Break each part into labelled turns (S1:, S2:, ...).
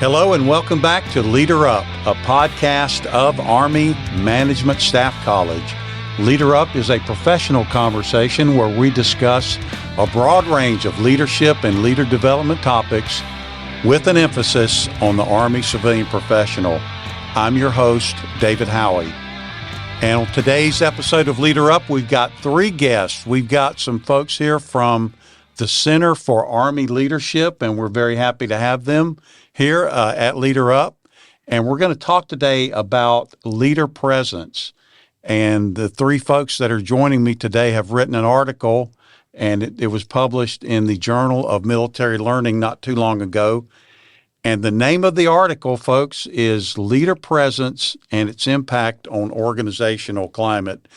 S1: Hello and welcome back to Leader Up, a podcast of Army Management Staff College. Leader Up is a professional conversation where we discuss a broad range of leadership and leader development topics with an emphasis on the Army civilian professional. I'm your host, David Howie. And on today's episode of Leader Up, we've got three guests. We've got some folks here from the Center for Army Leadership, and we're very happy to have them here at Leader Up. And we're going to talk today about leader presence. And the three folks that are joining me today have written an article, and it was published in the Journal of Military Learning not too long ago. And the name of the article, folks, is Leader Presence and Its Impact on Organizational Climate.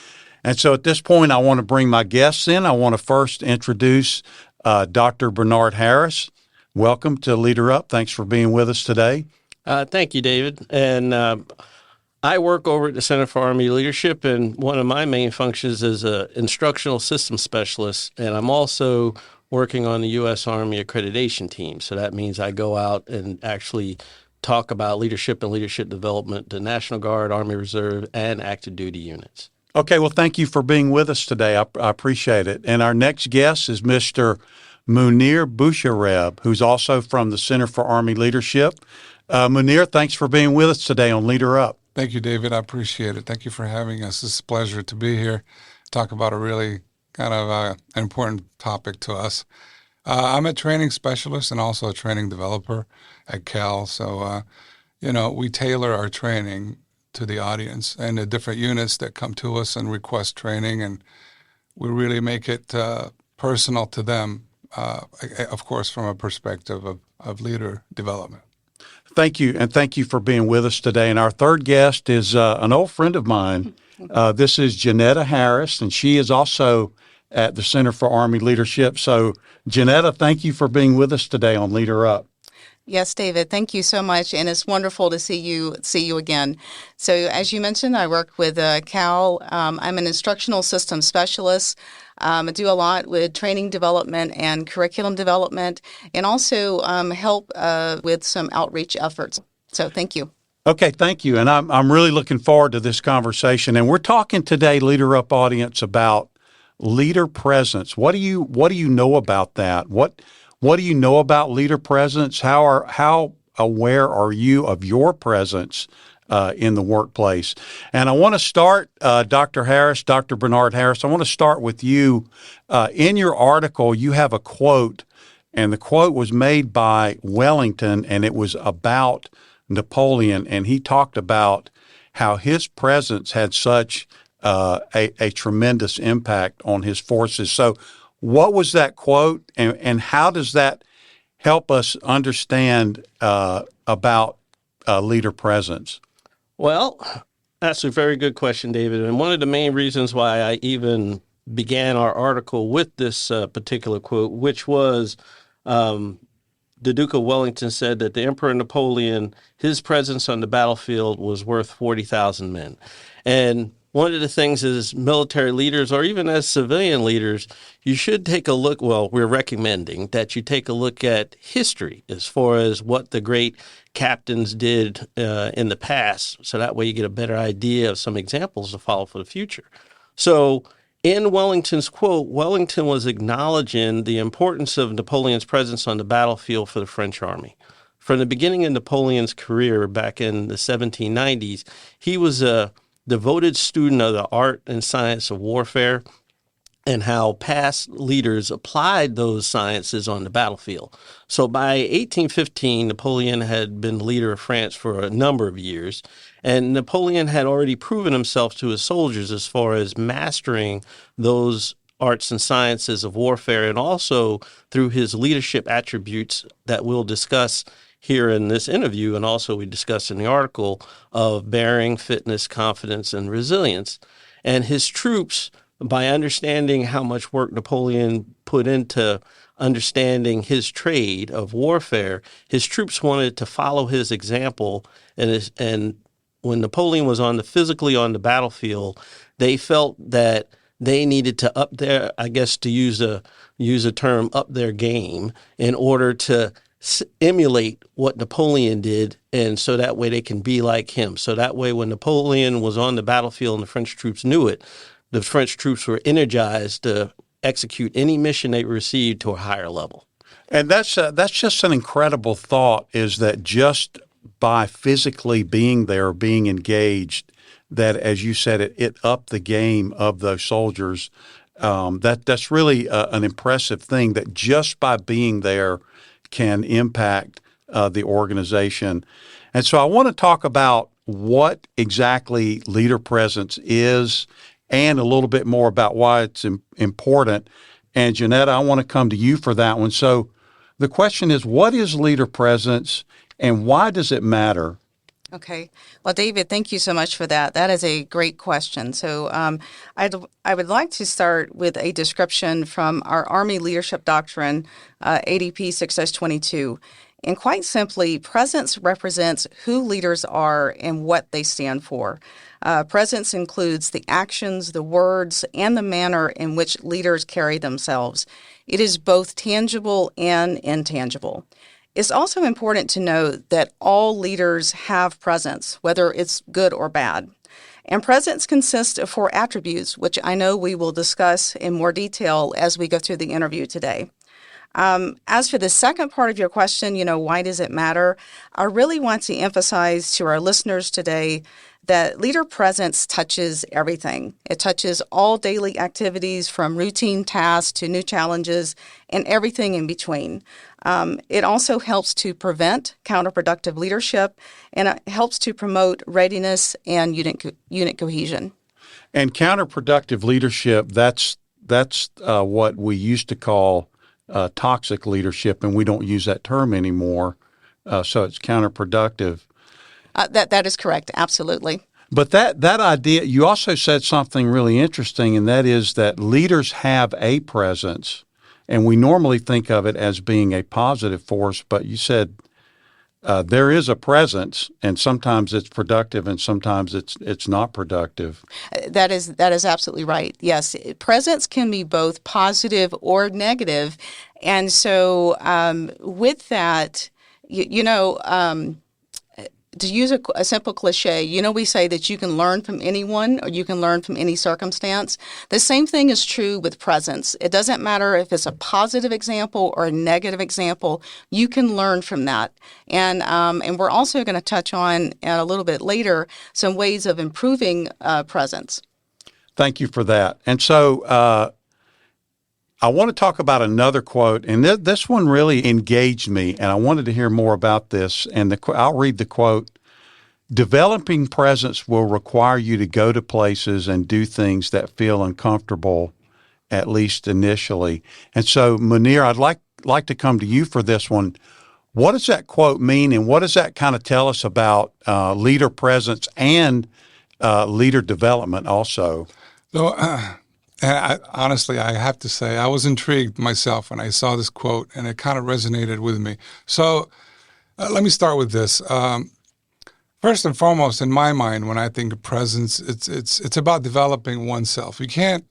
S1: And so at this point, I want to bring my guests in. I want to first introduce Dr. Mounir Harris. Welcome to Leader Up. Thanks for being with us today.
S2: Thank you, David. And I work over at the Center for Army Leadership, and one of my main functions is an instructional systems specialist, and I'm also working on the U.S. Army accreditation team. So that means I go out and actually talk about leadership and leadership development to National Guard, Army Reserve, and active duty units.
S1: Okay, well, thank you for being with us today. I appreciate it. And our next guest is Mr. Mounir Bouchareb, who's also from the Center for Army Leadership. Mounir, thanks for being with us today on Leader Up.
S3: Thank you, David. I appreciate it. Thank you for having us. It's a pleasure to be here, talk about a really kind of an important topic to us. I'm a training specialist and also a training developer at Cal. So, we tailor our training to the audience and the different units that come to us and request training, and we really make it personal to them, of course, from a perspective of leader development.
S1: Thank you, and thank you for being with us today. And our third guest is an old friend of mine. This is Janetta Harris, and she is also at the Center for Army Leadership. So, Janetta, thank you for being with us today on Leader Up.
S4: Yes, David, thank you so much, and it's wonderful to see you again. So, as you mentioned, I work with Cal. I'm an instructional systems specialist. I do a lot with training development and curriculum development, and also help with some outreach efforts. So, thank you.
S1: Okay, thank you, and I'm really looking forward to this conversation. And we're talking today, Leader Up audience, about leader presence. What do you know about that? What do you know about leader presence? How aware are you of your presence in the workplace? And I want to start, Dr. Mounir Harris, I want to start with you. In your article, you have a quote, and the quote was made by Wellington, and it was about Napoleon, and he talked about how his presence had such a tremendous impact on his forces. So what was that quote, and how does that help us understand about leader presence?
S2: Well, that's a very good question, David. And one of the main reasons why I even began our article with this particular quote, which was the Duke of Wellington said that the Emperor Napoleon, his presence on the battlefield was worth 40,000 men. And one of the things as military leaders, or even as civilian leaders, you should take a look, well, we're recommending that you take a look at history as far as what the great captains did in the past, so that way you get a better idea of some examples to follow for the future. So in Wellington's quote, Wellington was acknowledging the importance of Napoleon's presence on the battlefield for the French army. From the beginning of Napoleon's career back in the 1790s, he was a devoted student of the art and science of warfare and how past leaders applied those sciences on the battlefield. So by 1815, Napoleon had been leader of France for a number of years, and Napoleon had already proven himself to his soldiers as far as mastering those arts and sciences of warfare, and also through his leadership attributes that we'll discuss here in this interview, and also we discussed in the article, of bearing, fitness, confidence, and resilience. And his troops, by understanding how much work Napoleon put into understanding his trade of warfare, his troops wanted to follow his example. And when Napoleon was physically on the battlefield, they felt that they needed to up their, I guess to use a term, up their game in order to emulate what Napoleon did, and so that way they can be like him. So that way when Napoleon was on the battlefield and the French troops knew it, the French troops were energized to execute any mission they received to a higher level.
S1: And that's just an incredible thought, is that just by physically being there, being engaged, that, as you said, it upped the game of those soldiers. That's really an impressive thing, that just by being there can impact the organization. And so I want to talk about what exactly leader presence is and a little bit more about why it's important. And Janetta, I want to come to you for that one. So the question is, what is leader presence and why does it matter?
S4: Okay. Well, David, thank you so much for that. That is a great question. So I would like to start with a description from our Army Leadership Doctrine, ADP 6-22. And quite simply, presence represents who leaders are and what they stand for. Presence includes the actions, the words, and the manner in which leaders carry themselves. It is both tangible and intangible. It's also important to note that all leaders have presence, whether it's good or bad. And presence consists of 4 attributes, which I know we will discuss in more detail as we go through the interview today. As for the second part of your question, why does it matter? I really want to emphasize to our listeners today that leader presence touches everything. It touches all daily activities, from routine tasks to new challenges and everything in between. It also helps to prevent counterproductive leadership, and it helps to promote readiness and unit cohesion.
S1: And counterproductive leadership, that's what we used to call toxic leadership, and we don't use that term anymore. So it's counterproductive.
S4: That is correct. Absolutely.
S1: But that idea, you also said something really interesting, and that is that leaders have a presence, and we normally think of it as being a positive force, but you said there is a presence, and sometimes it's productive and sometimes it's not productive.
S4: That is absolutely right. Yes, presence can be both positive or negative. And so with that, to use a simple cliche, we say that you can learn from anyone or you can learn from any circumstance. The same thing is true with presence. It doesn't matter if it's a positive example or a negative example. You can learn from that. And we're also going to touch on a little bit later some ways of improving presence.
S1: Thank you for that. And so I want to talk about another quote, and this one really engaged me, and I wanted to hear more about this. And I'll read the quote. Developing presence will require you to go to places and do things that feel uncomfortable, at least initially. And so, Mounir, I'd like to come to you for this one. What does that quote mean, and what does that kind of tell us about leader presence and leader development also?
S3: So, honestly, I have to say, I was intrigued myself when I saw this quote, and it kind of resonated with me. So let me start with this. First and foremost, in my mind, when I think of presence, it's about developing oneself. You can't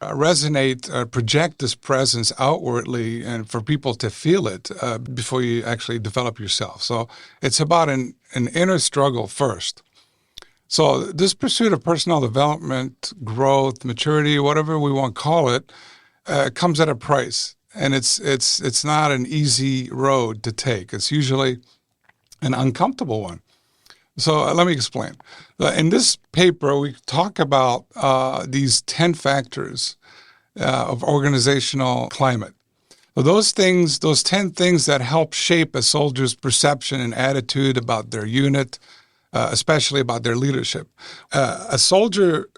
S3: project this presence outwardly and for people to feel it before you actually develop yourself. So it's about an inner struggle first. So this pursuit of personal development, growth, maturity, whatever we want to call it, comes at a price. And it's not an easy road to take. It's usually an uncomfortable one. So let me explain. In this paper, we talk about these 10 factors of organizational climate. So those 10 things that help shape a soldier's perception and attitude about their unit, especially about their leadership. A soldier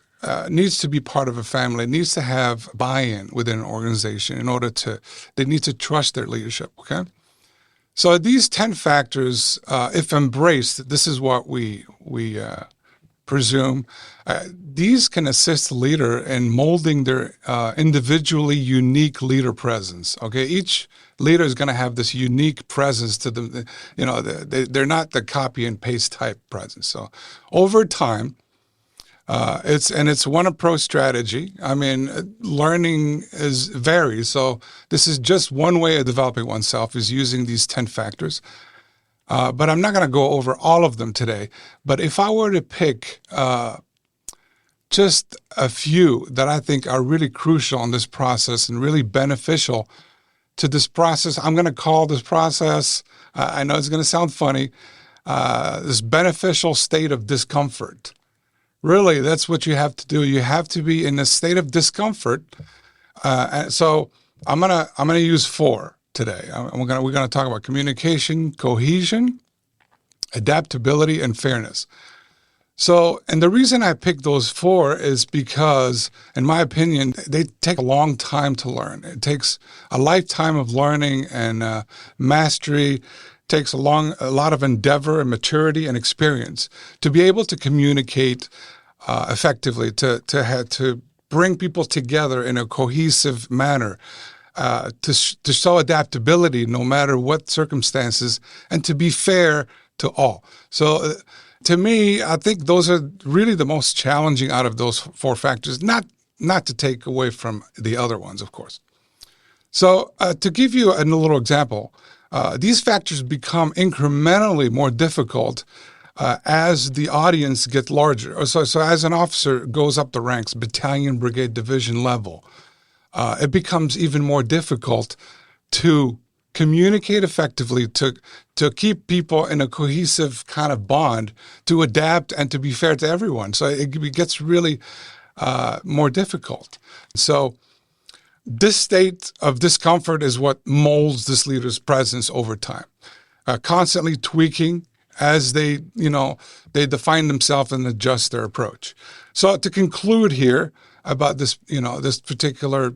S3: needs to be part of a family, needs to have buy-in within an organization they need to trust their leadership, okay? So these 10 factors, if embraced, this is what we presume, these can assist the leader in molding their individually unique leader presence, okay? Each leader is going to have this unique presence to them. They're not the copy and paste type presence. So over time, It's one approach strategy. I mean, learning varies. So this is just one way of developing oneself, is using these 10 factors. But I'm not going to go over all of them today. But if I were to pick just a few that I think are really crucial in this process and really beneficial to this process, I'm going to call this process, I know it's going to sound funny, this beneficial state of discomfort. Really, that's what you have to do. You have to be in a state of discomfort. So I'm gonna use 4 today. We're gonna talk about communication, cohesion, adaptability, and fairness. So, and the reason I picked those 4 is because, in my opinion, they take a long time to learn. It takes a lifetime of learning and mastery. It takes a lot of endeavor and maturity and experience to be able to communicate effectively, to bring people together in a cohesive manner, to show adaptability no matter what circumstances, and to be fair to all. So to me, I think those are really the most challenging out of those 4 factors, not to take away from the other ones, of course. So to give you a little example, these factors become incrementally more difficult as the audience gets larger. So as an officer goes up the ranks, battalion, brigade, division level, it becomes even more difficult to communicate effectively, to keep people in a cohesive kind of bond, to adapt and to be fair to everyone. So it gets really more difficult. So this state of discomfort is what molds this leader's presence over time, constantly tweaking as they define themselves and adjust their approach. So to conclude here about this, this particular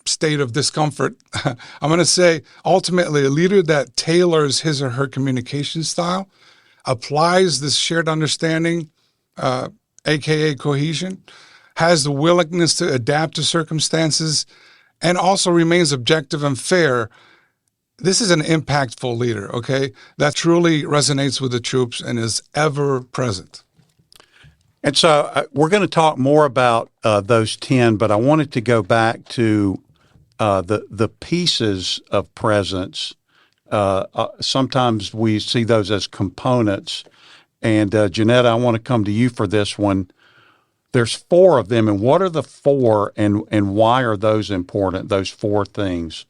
S3: state of discomfort, I'm going to say ultimately a leader that tailors his or her communication style, applies this shared understanding, aka cohesion, has the willingness to adapt to circumstances, and also remains objective and fair. This is an impactful leader, okay, that truly resonates with the troops and is ever present.
S1: And so we're going to talk more about those 10, but I wanted to go back to the pieces of presence. Sometimes we see those as components. And Janetta, I want to come to you for this one. There's 4 of them, and what are the 4, and why are those important, those 4 things?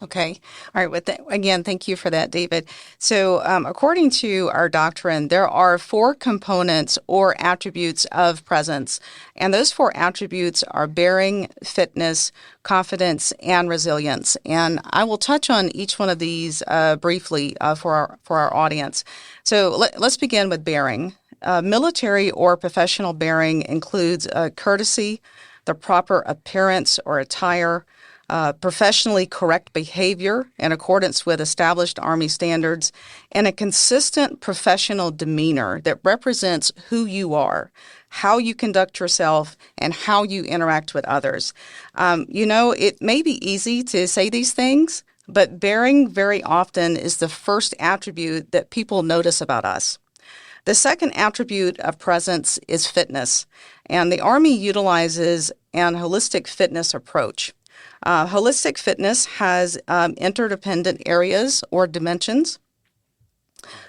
S4: Okay. All right. Again, thank you for that, David. So according to our doctrine, there are 4 components or attributes of presence. And those 4 attributes are bearing, fitness, confidence, and resilience. And I will touch on each one of these briefly for our audience. So let's begin with bearing. Military or professional bearing includes courtesy, the proper appearance or attire, professionally correct behavior in accordance with established Army standards, and a consistent professional demeanor that represents who you are, how you conduct yourself, and how you interact with others. It may be easy to say these things, but bearing very often is the first attribute that people notice about us. The second attribute of presence is fitness, and the Army utilizes an holistic fitness approach. Holistic fitness has interdependent areas or dimensions.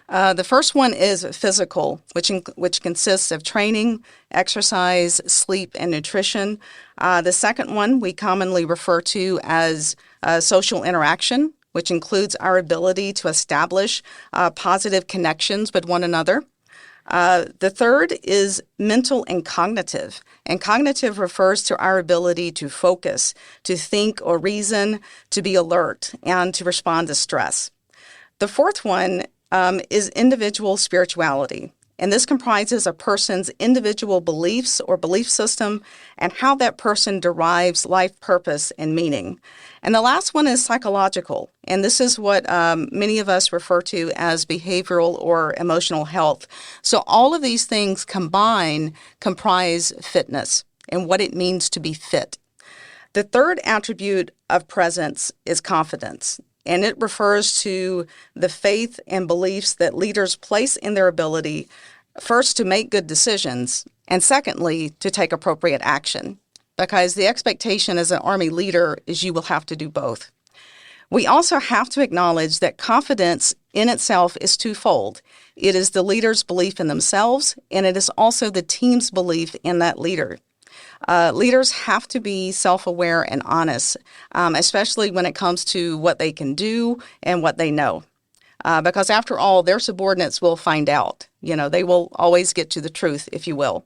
S4: The first one is physical, which consists of training, exercise, sleep, and nutrition. The second one we commonly refer to as social interaction, which includes our ability to establish positive connections with one another. The third is mental and cognitive. And cognitive refers to our ability to focus, to think or reason, to be alert, and to respond to stress. The fourth one is individual spirituality. And this comprises a person's individual beliefs or belief system and how that person derives life purpose and meaning. And the last one is psychological. And this is what many of us refer to as behavioral or emotional health. So all of these things combine comprise fitness and what it means to be fit. The third attribute of presence is confidence. And it refers to the faith and beliefs that leaders place in their ability, first, to make good decisions, And secondly, to take appropriate action, because the expectation as an Army leader is you will have to do both. We also have to acknowledge that confidence in itself is twofold. It is the leader's belief in themselves, and it is also the team's belief in that leader. Leaders have to be self-aware and honest, especially when it comes to what they can do and what they know. Because after all, their subordinates will find out. They will always get to the truth, if you will.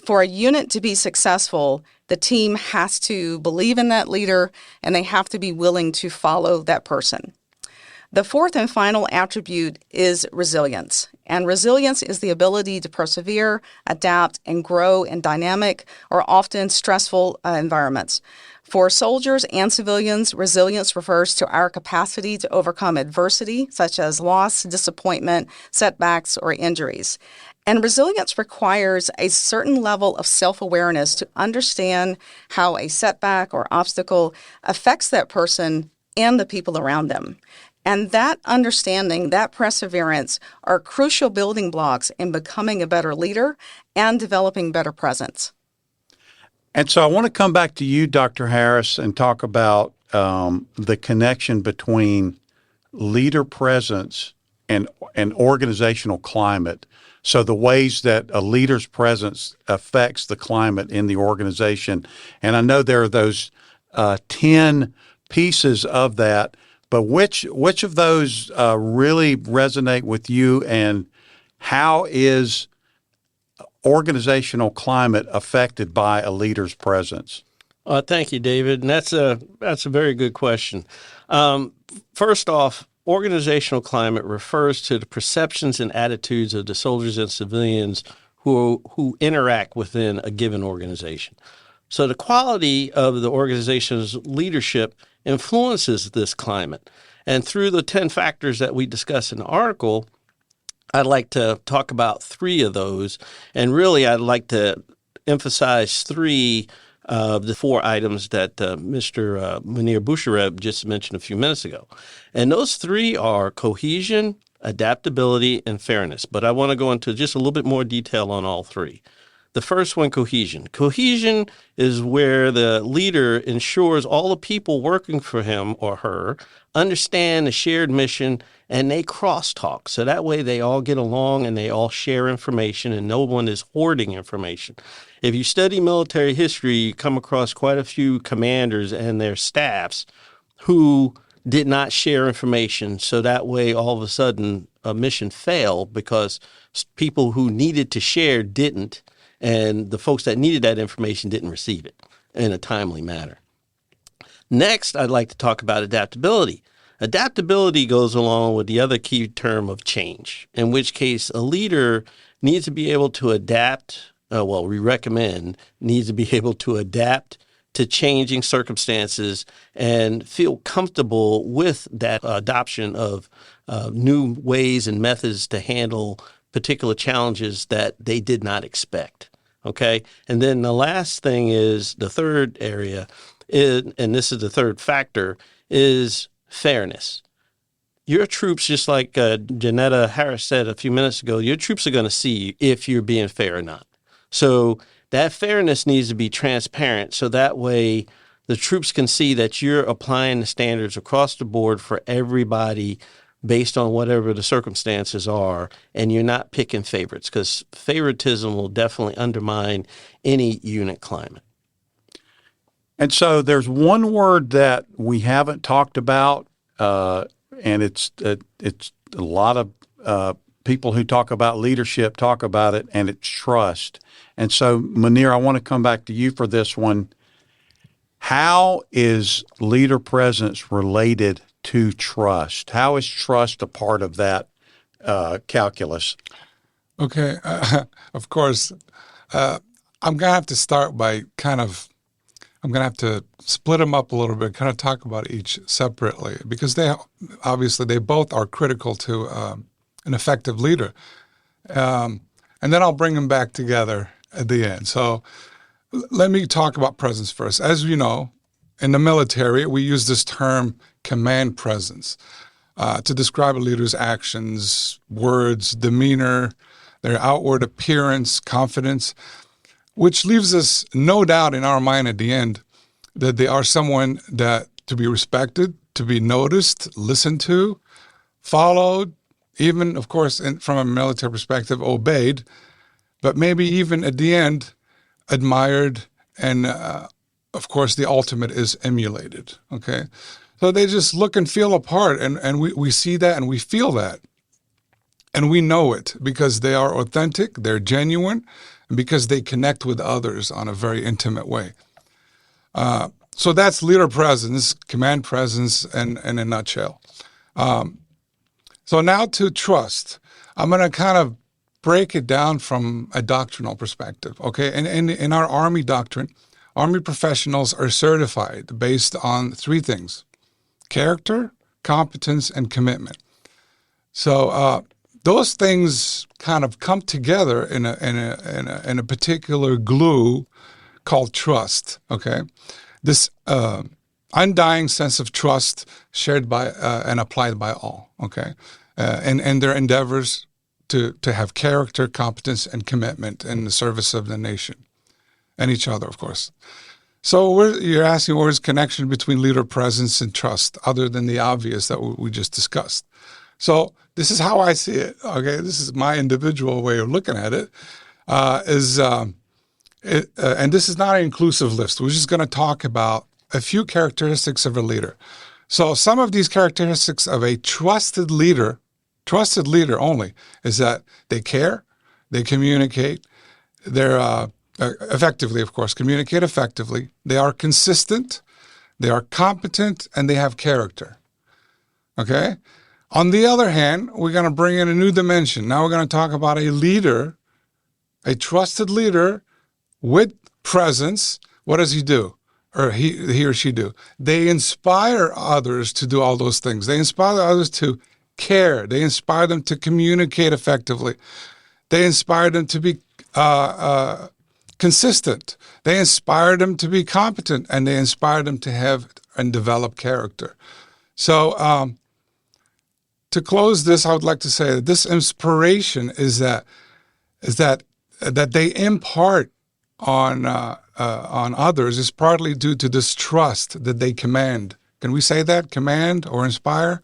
S4: For a unit to be successful, the team has to believe in that leader, and they have to be willing to follow that person. The fourth and final attribute is resilience. And resilience is the ability to persevere, adapt, and grow in dynamic or often stressful environments. For soldiers and civilians, resilience refers to our capacity to overcome adversity, such as loss, disappointment, setbacks, or injuries. And resilience requires a certain level of self-awareness to understand how a setback or obstacle affects that person and the people around them. And that understanding, that perseverance, are crucial building blocks in becoming a better leader and developing better presence.
S1: And so I want to come back to you, Dr. Harris, and talk about the connection between leader presence and organizational climate. So the ways that a leader's presence affects the climate in the organization. And I know there are those 10 pieces of that, but which of those really resonate with you, and how is organizational climate affected by a leader's presence?
S2: Thank you, David. And that's a very good question. First off, organizational climate refers to the perceptions and attitudes of the soldiers and civilians who interact within a given organization. So the quality of the organization's leadership influences this climate. And through the 10 factors that we discuss in the article, I'd like to talk about 3 of those. And really, I'd like to emphasize 3 of the 4 items that Mr. Mounir Bouchareb just mentioned a few minutes ago. And those 3 are cohesion, adaptability, and fairness. But I want to go into just a little bit more detail on all 3. The first one, cohesion. Cohesion is where the leader ensures all the people working for him or her understand the shared mission and they crosstalk. So that way they all get along and they all share information and no one is hoarding information. If you study military history, you come across quite a few commanders and their staffs who did not share information. So that way all of a sudden a mission failed because people who needed to share didn't. And the folks that needed that information didn't receive it in a timely manner. Next, I'd like to talk about adaptability. Adaptability goes along with the other key term of change, in which case a leader needs to be able to adapt, we recommend, needs to be able to adapt to changing circumstances and feel comfortable with that adoption of new ways and methods to handle particular challenges that they did not expect. Okay. And then the last thing is the third area, and this is the third factor, is fairness. Your troops, just like Janetta Harris said a few minutes ago, your troops are going to see if you're being fair or not. So that fairness needs to be transparent so that way the troops can see that you're applying the standards across the board for everybody based on whatever the circumstances are, and you're not picking favorites, because favoritism will definitely undermine any unit climate.
S1: And so there's one word that we haven't talked about, and it's a lot of people who talk about leadership talk about it, and it's trust. And so, Mounir, I want to come back to you for this one. How is leader presence related to trust? How is trust a part of that calculus?
S3: Okay, of course. I'm going to have to start by I'm going to have to split them up a little bit, kind of talk about each separately, because they both are critical to an effective leader. And then I'll bring them back together at the end. So let me talk about presence first. As you know, in the military, we use this term command presence to describe a leader's actions, words, demeanor, their outward appearance, confidence, which leaves us no doubt in our mind at the end that they are someone that to be respected, to be noticed, listened to, followed, even, of course, from a military perspective, obeyed, but maybe even at the end, admired, and of course, the ultimate is emulated, okay? So they just look and feel a part, and we see that and we feel that. And we know it because they are authentic, they're genuine, and because they connect with others on a very intimate way. So that's leader presence, command presence, in a nutshell. So now to trust. I'm going to kind of break it down from a doctrinal perspective, okay? And in our Army doctrine, Army professionals are certified based on three things: character, competence, and commitment. So those things kind of come together in a particular glue called trust, okay? This undying sense of trust shared by and applied by all, okay? And their endeavors to have character, competence, and commitment in the service of the nation and each other, of course. So you're asking where's the connection between leader presence and trust, other than the obvious that we just discussed. So this is how I see it, okay? This is my individual way of looking at it, and this is not an inclusive list. We're just going to talk about a few characteristics of a leader. So some of these characteristics of a trusted leader only, is that they care, they communicate, they're effectively, of course, communicate effectively, they are consistent, they are competent, and they have character, okay? On the other hand, we're going to bring in a new dimension. Now we're going to talk about a leader, a trusted leader with presence. What does he do? Or he or she do? They inspire others to do all those things. They inspire others to care. They inspire them to communicate effectively. They inspire them to be consistent. They inspire them to be competent, and they inspire them to have and develop character. So to close this, I would like to say that this inspiration is that they impart on others is partly due to this trust that they command. Can we say that? Command or inspire?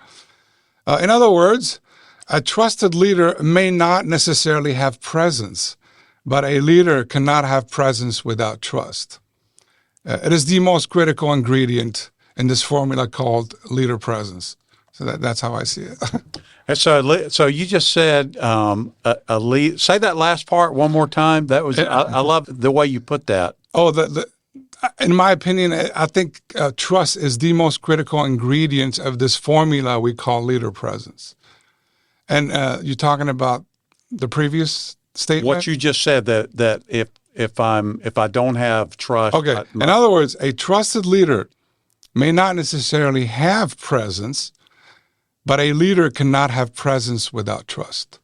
S3: In other words, a trusted leader may not necessarily have presence, but a leader cannot have presence without trust. It is the most critical ingredient in this formula called leader presence. So that's how I see it.
S1: And so you just said a lead. Say that last part one more time. That was I love the way you put that.
S3: Oh, in my opinion, I think trust is the most critical ingredient of this formula we call leader presence. And you're talking about the previous statement?
S1: What you just said, that if I don't have trust.
S3: Okay. In other words, a trusted leader may not necessarily have presence, but a leader cannot have presence without trust.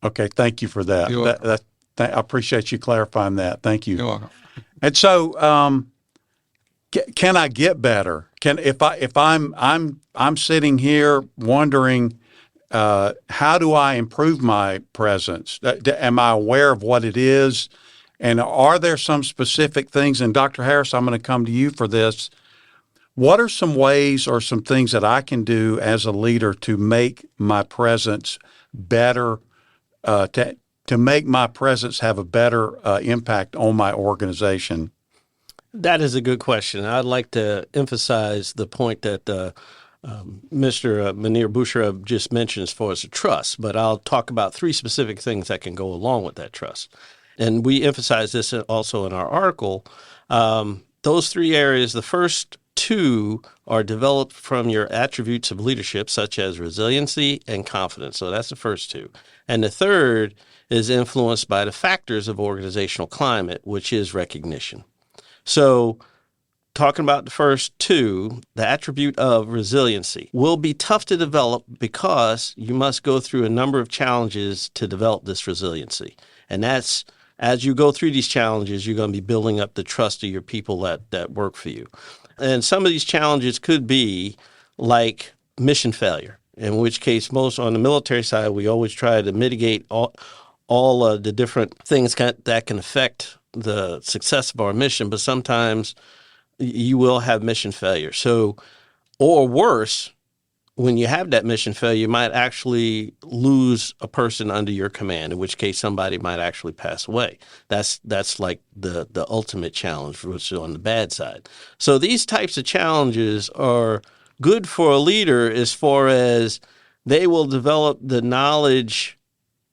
S1: Okay, thank you for that.
S3: You're welcome.
S1: I appreciate you clarifying that. Thank you.
S3: You're welcome.
S1: And so, can I get better? If I'm sitting here wondering, how do I improve my presence? Am I aware of what it is? And are there some specific things? And Dr. Harris, I'm going to come to you for this. What are some ways or some things that I can do as a leader to make my presence better, to make my presence have a better impact on my organization?
S2: That is a good question. I'd like to emphasize the point that Mr. Mounir Bouchareb just mentioned as far as the trust, but I'll talk about three specific things that can go along with that trust. And we emphasize this also in our article. Those three areas, the first two are developed from your attributes of leadership, such as resiliency and confidence. So that's the first two. And the third is influenced by the factors of organizational climate, which is recognition. So talking about the first two, the attribute of resiliency will be tough to develop because you must go through a number of challenges to develop this resiliency. And that's, as you go through these challenges, you're going to be building up the trust of your people that work for you. And some of these challenges could be like mission failure, in which case most on the military side, we always try to mitigate all of the different things that can affect the success of our mission, but sometimes you will have mission failure. So, or worse, when you have that mission failure, you might actually lose a person under your command, in which case somebody might actually pass away. That's like the ultimate challenge, which is on the bad side. So these types of challenges are good for a leader as far as they will develop the knowledge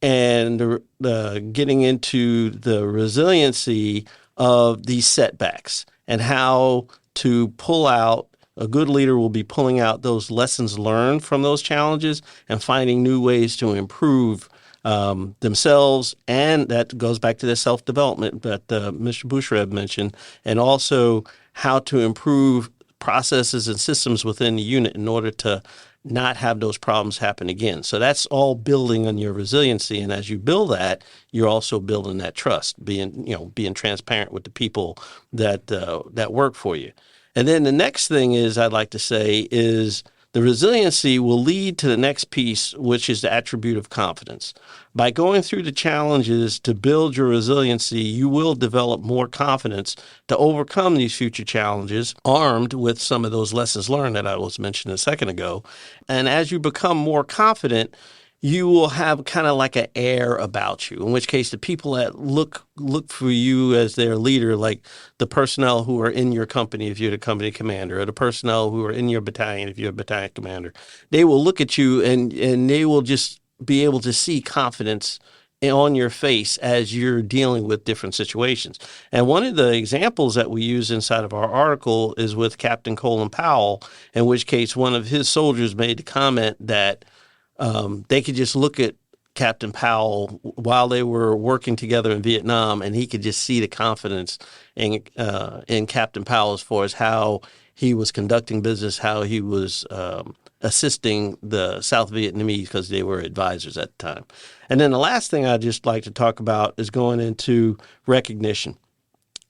S2: and the getting into the resiliency of these setbacks and how to pull out. A good leader will be pulling out those lessons learned from those challenges and finding new ways to improve themselves. And that goes back to the self-development that Mr. Bouchareb mentioned, and also how to improve processes and systems within the unit in order to not have those problems happen again. So that's all building on your resiliency. And as you build that, you're also building that trust, being transparent with the people that work for you. And then the next thing I'd like to say is the resiliency will lead to the next piece, which is the attribute of confidence. By going through the challenges to build your resiliency, you will develop more confidence to overcome these future challenges, armed with some of those lessons learned that I was mentioning a second ago. And as you become more confident, you will have kind of like an air about you, in which case the people that look for you as their leader, like the personnel who are in your company if you're the company commander, or the personnel who are in your battalion if you're a battalion commander, they will look at you and they will just be able to see confidence on your face as you're dealing with different situations. And one of the examples that we use inside of our article is with Captain Colin Powell, in which case one of his soldiers made the comment that they could just look at Captain Powell while they were working together in Vietnam, and he could just see the confidence in Captain Powell as far as how he was conducting business, how he was assisting the South Vietnamese because they were advisors at the time. And then the last thing I'd just like to talk about is going into recognition.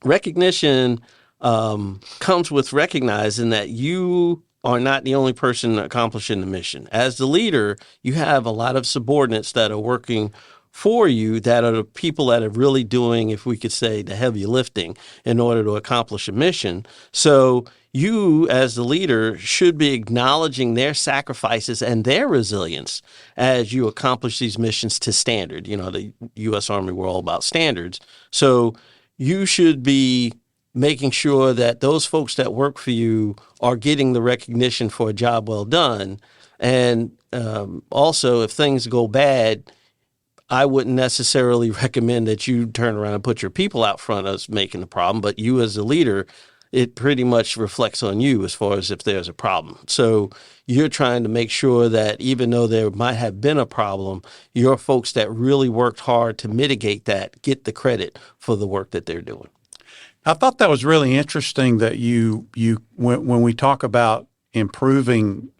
S2: Recognition comes with recognizing that you are not the only person accomplishing the mission. As the leader, you have a lot of subordinates that are working for you that are the people that are really doing, if we could say, the heavy lifting in order to accomplish a mission. So you, as the leader, should be acknowledging their sacrifices and their resilience as you accomplish these missions to standard. The U.S. Army, we're all about standards. So you should be making sure that those folks that work for you are getting the recognition for a job well done. And also, if things go bad, I wouldn't necessarily recommend that you turn around and put your people out front as making the problem, but you as a leader, it pretty much reflects on you as far as if there's a problem. So you're trying to make sure that even though there might have been a problem, your folks that really worked hard to mitigate that get the credit for the work that they're doing.
S1: I thought that was really interesting that you when we talk about improving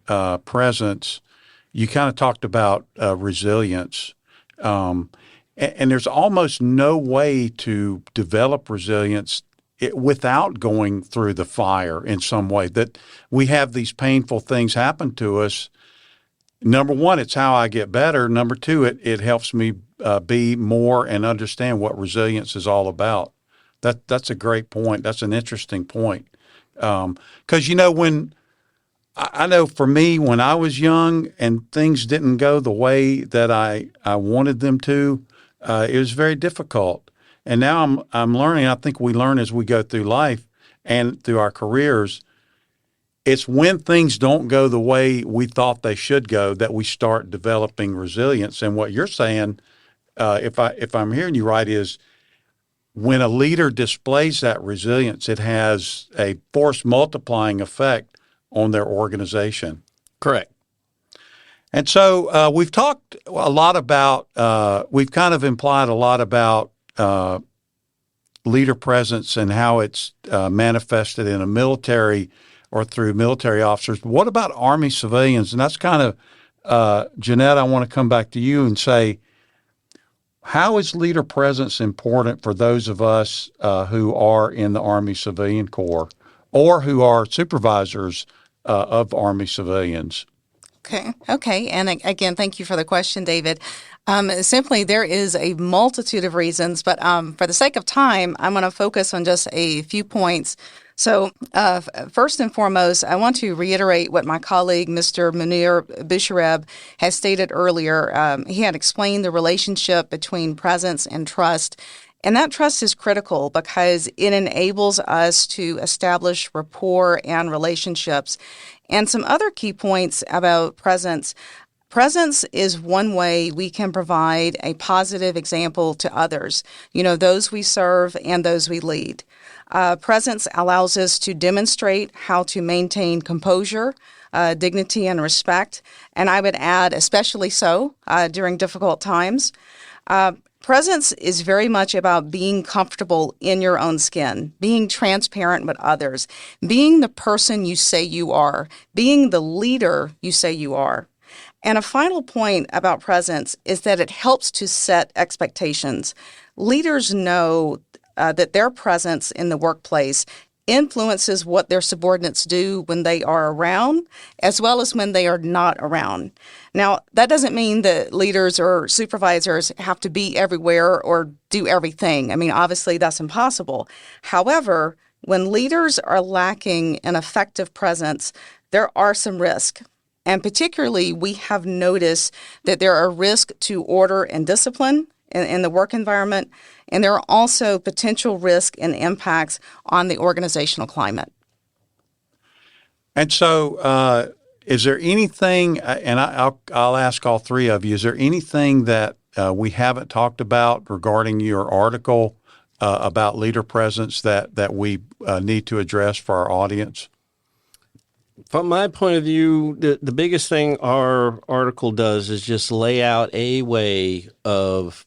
S1: presence, you kind of talked about resilience. And there's almost no way to develop resilience without going through the fire in some way, that we have these painful things happen to us. Number one, it's how I get better. Number two, it helps me be more and understand what resilience is all about. That's a great point. That's an interesting point. Because, when I know for me, when I was young and things didn't go the way that I wanted them to, it was very difficult. And now I'm learning. I think we learn as we go through life and through our careers. It's when things don't go the way we thought they should go that we start developing resilience. And what you're saying, if I'm hearing you right, is when a leader displays that resilience, it has a force multiplying effect on their organization.
S2: Correct.
S1: And so we've talked a lot about, we've kind of implied a lot about leader presence and how it's manifested in a military or through military officers. What about Army civilians? And that's kind of, Janetta, I want to come back to you and say, how is leader presence important for those of us who are in the Army Civilian Corps or who are supervisors of Army civilians?
S4: Okay. And again, thank you for the question, David. Simply, there is a multitude of reasons, but for the sake of time, I'm going to focus on just a few points. So, first and foremost, I want to reiterate what my colleague, Mr. Mounir Bouchareb, has stated earlier. He had explained the relationship between presence and trust. And that trust is critical because it enables us to establish rapport and relationships. And some other key points about presence. Presence is one way we can provide a positive example to others, those we serve and those we lead. Presence allows us to demonstrate how to maintain composure, dignity, and respect. And I would add, especially so during difficult times. Presence is very much about being comfortable in your own skin, being transparent with others, being the person you say you are, being the leader you say you are. And a final point about presence is that it helps to set expectations. Leaders know that their presence in the workplace influences what their subordinates do when they are around, as well as when they are not around. Now, that doesn't mean that leaders or supervisors have to be everywhere or do everything. I mean, obviously, that's impossible. However, when leaders are lacking an effective presence, there are some risks. And particularly, we have noticed that there are risks to order and discipline in the work environment, and there are also potential risks and impacts on the organizational climate.
S1: And so, is there anything, and I'll ask all three of you, is there anything that we haven't talked about regarding your article about leader presence that we need to address for our audience?
S2: From my point of view, the biggest thing our article does is just lay out a way of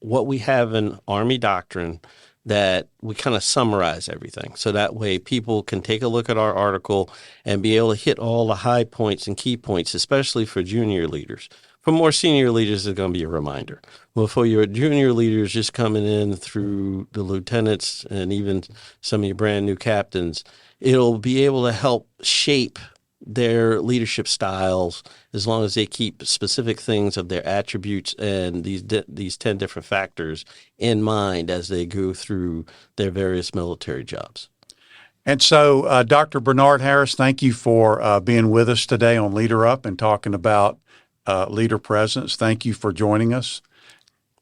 S2: what we have in Army doctrine that we kind of summarize everything. So that way people can take a look at our article and be able to hit all the high points and key points, especially for junior leaders. For more senior leaders, it's going to be a reminder. Well, for your junior leaders just coming in through the lieutenants and even some of your brand new captains, it'll be able to help shape their leadership styles as long as they keep specific things of their attributes and these 10 different factors in mind as they go through their various military jobs.
S1: And so, Dr. Bernard Harris, thank you for being with us today on Leader Up and talking about leader presence. Thank you for joining us.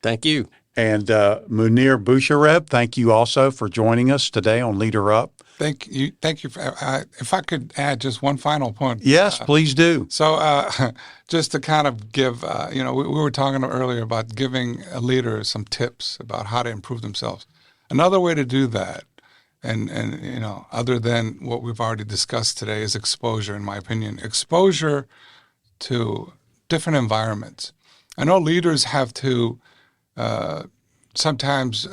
S2: Thank you.
S1: And Mounir Bouchareb, thank you also for joining us today on Leader Up.
S3: Thank you. If I could add just one final point.
S1: Yes, please do.
S3: So just to kind of give, we were talking earlier about giving a leader some tips about how to improve themselves. Another way to do that, and other than what we've already discussed today, is exposure, in my opinion. Exposure to different environments. I know leaders have to sometimes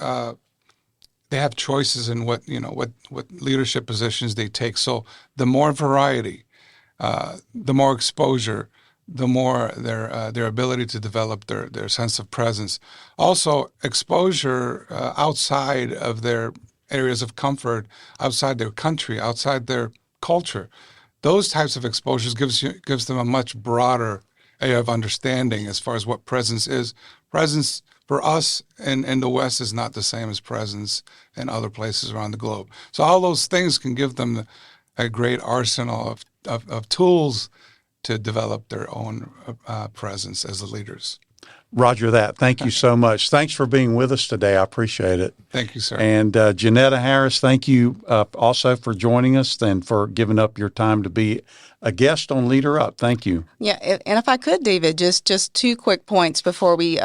S3: they have choices in what leadership positions they take. So the more variety, the more exposure, the more their ability to develop their sense of presence. Also, exposure outside of their areas of comfort, outside their country, outside their culture. Those types of exposures gives them a much broader area of understanding as far as what presence is. Presence for us in the West is not the same as presence in other places around the globe. So all those things can give them a great arsenal of tools to develop their own presence as the leaders.
S1: Roger that. Thank you so much. Thanks for being with us today. I appreciate it.
S3: Thank you, sir.
S1: And Janetta Harris, thank you also for joining us and for giving up your time to be a guest on Leader Up. Thank you.
S4: Yeah, and if I could, David, just two quick points before we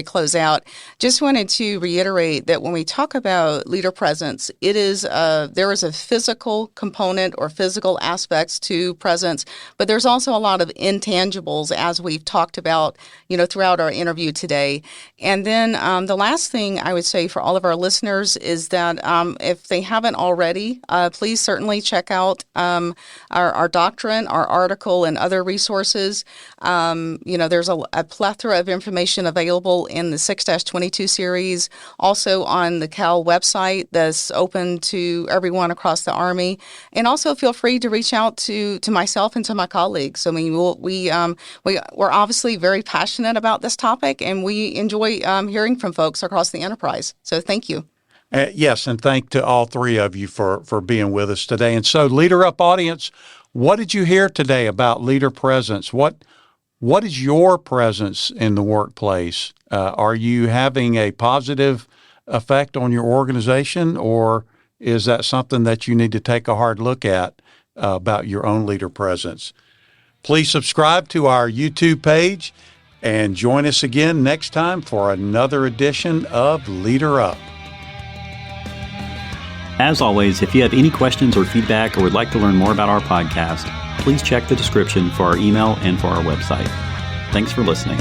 S4: close out. Just wanted to reiterate that when we talk about leader presence, it is there is a physical component or physical aspects to presence, but there's also a lot of intangibles, as we've talked about, throughout our interview today. And then the last thing I would say for all of our listeners is that if they haven't already, please certainly check out our doctrine blueprint, our article, and other resources. There's a plethora of information available in the 6-22 series, also on the Cal website that's open to everyone across the Army. And also feel free to reach out to myself and to my colleagues. I mean, we're obviously very passionate about this topic, and we enjoy hearing from folks across the enterprise. So thank you.
S1: Yes, and thank to all three of you for being with us today. And so, Leader Up audience, what did you hear today about leader presence? What is your presence in the workplace? Are you having a positive effect on your organization, or is that something that you need to take a hard look at about your own leader presence? Please subscribe to our YouTube page and join us again next time for another edition of Leader Up.
S5: As always, if you have any questions or feedback or would like to learn more about our podcast, please check the description for our email and for our website. Thanks for listening.